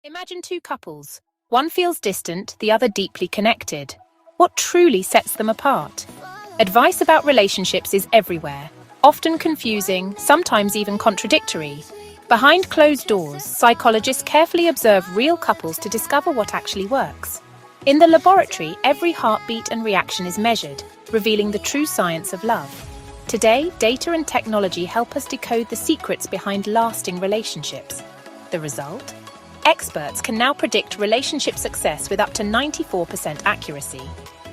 Imagine two couples. One feels distant, the other deeply connected. What truly sets them apart? Advice about relationships is everywhere, often confusing, sometimes even contradictory. Behind closed doors, psychologists carefully observe real couples to discover what actually works. In the laboratory, every heartbeat and reaction is measured, revealing the true science of love. Today, data and technology help us decode the secrets behind lasting relationships. The result? Experts can now predict relationship success with up to 94% accuracy.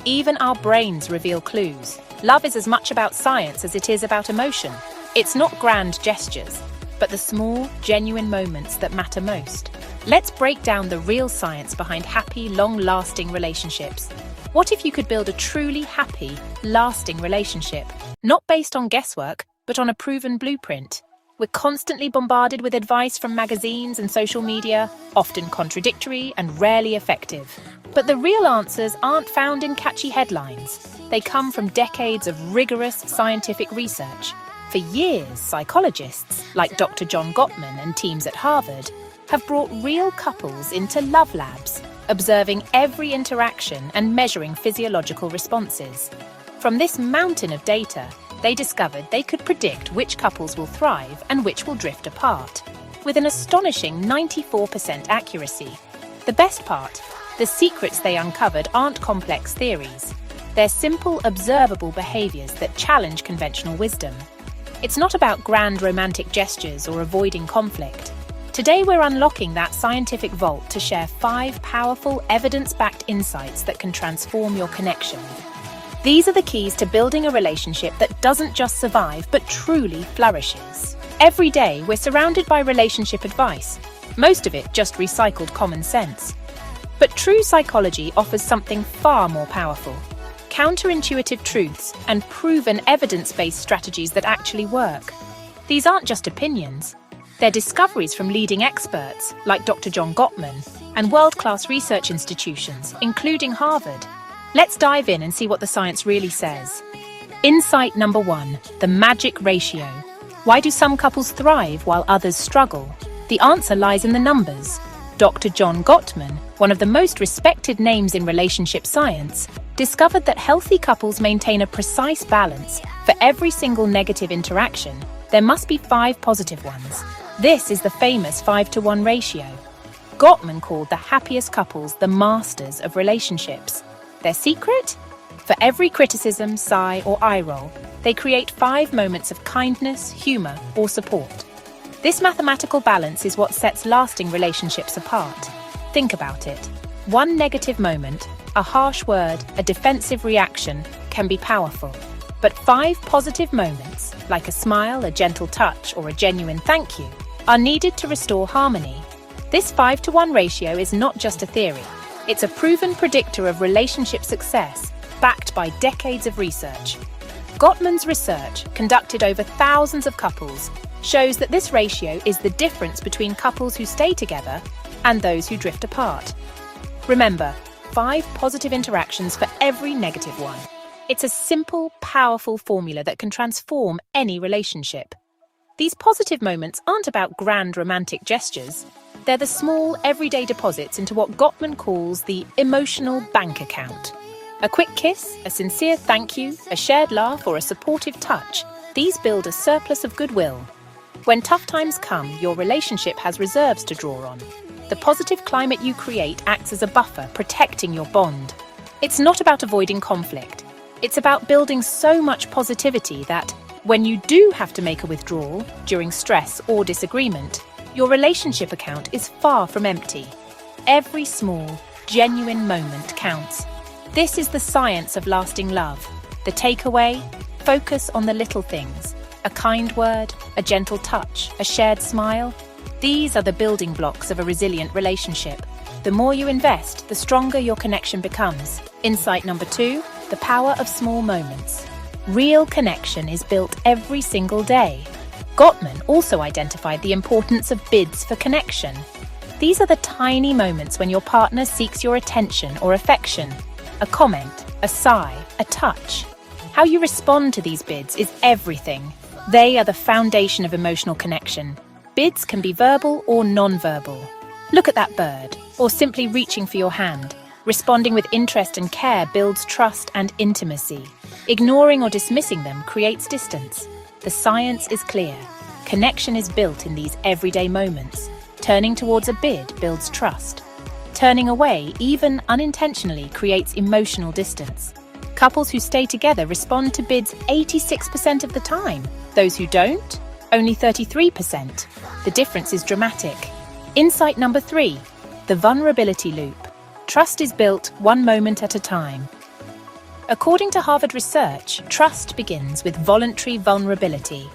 Even our brains reveal clues. Love is as much about science as it is about emotion. It's not grand gestures, but the small, genuine moments that matter most. Let's break down the real science behind happy, long-lasting relationships. What if you could build a truly happy, lasting relationship? Not based on guesswork, but on a proven blueprint. We're constantly bombarded with advice from magazines and social media, often contradictory and rarely effective. But the real answers aren't found in catchy headlines. They come from decades of rigorous scientific research. For years, psychologists, like Dr. Gottman and teams at Harvard, have brought real couples into love labs, observing every interaction and measuring physiological responses. From this mountain of data, they discovered they could predict which couples will thrive and which will drift apart, with an astonishing 94% accuracy. The best part, the secrets they uncovered aren't complex theories. They're simple, observable behaviors that challenge conventional wisdom. It's not about grand romantic gestures or avoiding conflict. Today we're unlocking that scientific vault to share 5 powerful, evidence-backed insights that can transform your connection. These are the keys to building a relationship that doesn't just survive, but truly flourishes. Every day, we're surrounded by relationship advice, most of it just recycled common sense. But true psychology offers something far more powerful: counterintuitive truths and proven evidence-based strategies that actually work. These aren't just opinions. They're discoveries from leading experts like Dr. Gottman and world-class research institutions, including Harvard. Let's dive in and see what the science really says. Insight number 1, the magic ratio. Why do some couples thrive while others struggle? The answer lies in the numbers. Dr. Gottman, one of the most respected names in relationship science, discovered that healthy couples maintain a precise balance. For every single negative interaction, there must be 5 positive ones. This is the famous 5-to-1 ratio. Gottman called the happiest couples the masters of relationships. Their secret? For every criticism, sigh, or eye roll, they create 5 moments of kindness, humor, or support. This mathematical balance is what sets lasting relationships apart. Think about it. One negative moment, a harsh word, a defensive reaction, can be powerful. But 5 positive moments, like a smile, a gentle touch, or a genuine thank you, are needed to restore harmony. This 5-to-1 ratio is not just a theory. It's a proven predictor of relationship success, backed by decades of research. Gottman's research, conducted over thousands of couples, shows that this ratio is the difference between couples who stay together and those who drift apart. Remember, 5 positive interactions for every negative one. It's a simple, powerful formula that can transform any relationship. These positive moments aren't about grand romantic gestures. They're the small, everyday deposits into what Gottman calls the emotional bank account. A quick kiss, a sincere thank you, a shared laugh, or a supportive touch, these build a surplus of goodwill. When tough times come, your relationship has reserves to draw on. The positive climate you create acts as a buffer, protecting your bond. It's not about avoiding conflict. It's about building so much positivity that, when you do have to make a withdrawal during stress or disagreement, your relationship account is far from empty. Every small, genuine moment counts. This is the science of lasting love. The takeaway? Focus on the little things. A kind word, a gentle touch, a shared smile. These are the building blocks of a resilient relationship. The more you invest, the stronger your connection becomes. Insight number 2, the power of small moments. Real connection is built every single day. Gottman also identified the importance of bids for connection. These are the tiny moments when your partner seeks your attention or affection. A comment, a sigh, a touch. How you respond to these bids is everything. They are the foundation of emotional connection. Bids can be verbal or non-verbal. Look at that bird, or simply reaching for your hand. Responding with interest and care builds trust and intimacy. Ignoring or dismissing them creates distance. The science is clear. Connection is built in these everyday moments. Turning towards a bid builds trust. Turning away, even unintentionally, creates emotional distance. Couples who stay together respond to bids 86% of the time. Those who don't, only 33%. The difference is dramatic. Insight number 3, the vulnerability loop. Trust is built one moment at a time. According to Harvard research, trust begins with voluntary vulnerability.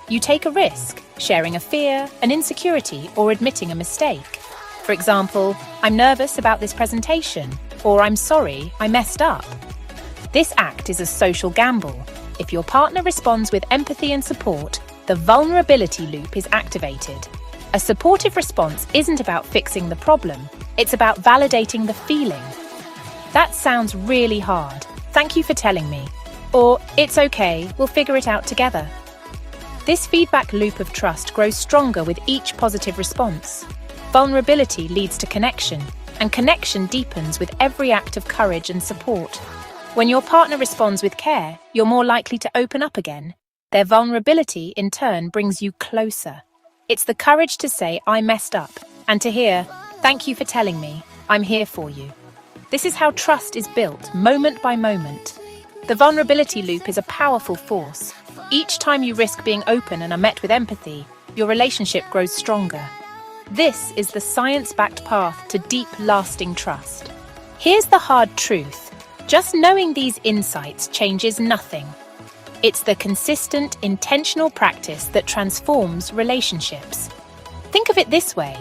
You take a risk, sharing a fear, an insecurity, or admitting a mistake. For example, I'm nervous about this presentation, or I'm sorry, I messed up. This act is a social gamble. If your partner responds with empathy and support, the vulnerability loop is activated. A supportive response isn't about fixing the problem, it's about validating the feeling. That sounds really hard. Thank you for telling me. Or, it's okay, we'll figure it out together. This feedback loop of trust grows stronger with each positive response. Vulnerability leads to connection, and connection deepens with every act of courage and support. When your partner responds with care, you're more likely to open up again. Their vulnerability, in turn, brings you closer. It's the courage to say, I messed up, and to hear, thank you for telling me, I'm here for you. This is how trust is built, moment by moment. The vulnerability loop is a powerful force. Each time you risk being open and are met with empathy, your relationship grows stronger. This is the science-backed path to deep, lasting trust. Here's the hard truth. Just knowing these insights changes nothing. It's the consistent, intentional practice that transforms relationships. Think of it this way.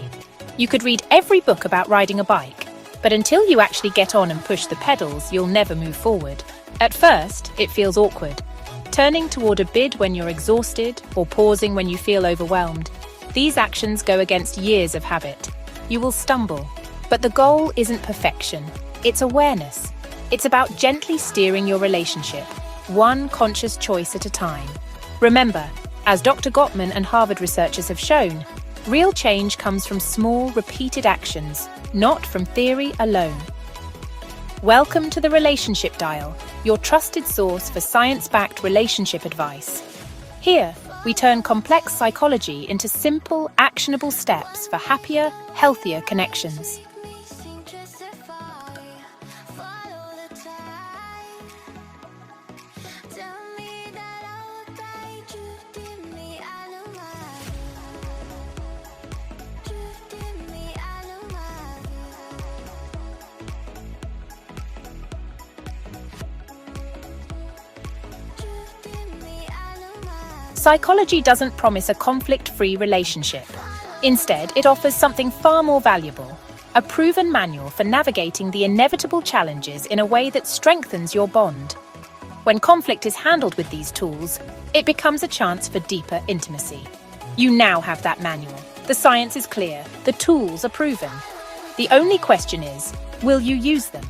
You could read every book about riding a bike, but until you actually get on and push the pedals, you'll never move forward. At first, it feels awkward. Turning toward a bid when you're exhausted, or pausing when you feel overwhelmed. These actions go against years of habit. You will stumble. But the goal isn't perfection. It's awareness. It's about gently steering your relationship, one conscious choice at a time. Remember, as Dr. Gottman and Harvard researchers have shown, real change comes from small, repeated actions, not from theory alone. Welcome to the Relationship Dial, your trusted source for science-backed relationship advice. Here, we turn complex psychology into simple, actionable steps for happier, healthier connections. Psychology doesn't promise a conflict-free relationship. Instead, it offers something far more valuable, a proven manual for navigating the inevitable challenges in a way that strengthens your bond. When conflict is handled with these tools, it becomes a chance for deeper intimacy. You now have that manual. The science is clear. The tools are proven. The only question is, will you use them?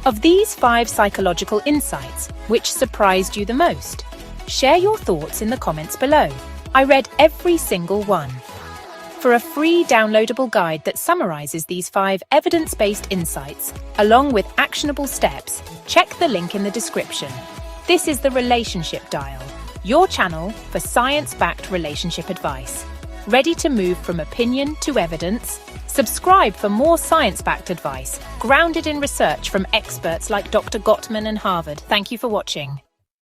Of these 5 psychological insights, which surprised you the most? Share your thoughts in the comments below. I read every single one. For a free downloadable guide that summarizes these 5 evidence-based insights, along with actionable steps, check the link in the description. This is the Relationship Dial, your channel for science-backed relationship advice. Ready to move from opinion to evidence? Subscribe for more science-backed advice, grounded in research from experts like Dr. Gottman and Harvard. Thank you for watching.